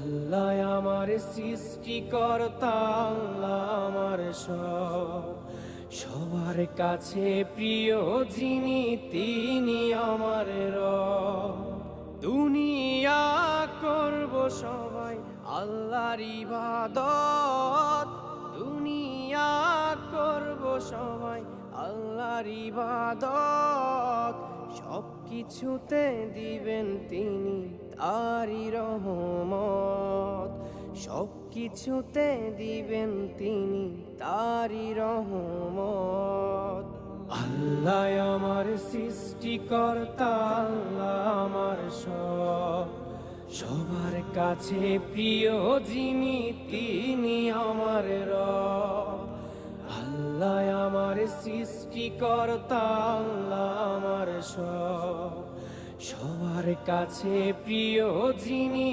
আল্লাহ আমার সৃষ্টিকর্তা, আল্লাহ আমার সব, সবার কাছে প্রিয় যিনি তিনি আমার রব। দুনিয়া করব সবাই আল্লাহর ইবাদত, দুনিয়া করব সবাই আল্লাহর ইবাদত, সব কিছুতে দিবেন তিনি তারি রহমত, সব কিছুতে দিবেন তিনি তারি রহমত। আল্লাহ আমার সৃষ্টিকর্তা, আল্লাহ আমার সব, সবার কাছে প্রিয় যিনি তিনি আমার রব। আল্লাহ আমার সৃষ্টিকর্তা, আল্লাহ আমার সব, সবার কাছে প্রিয় যিনি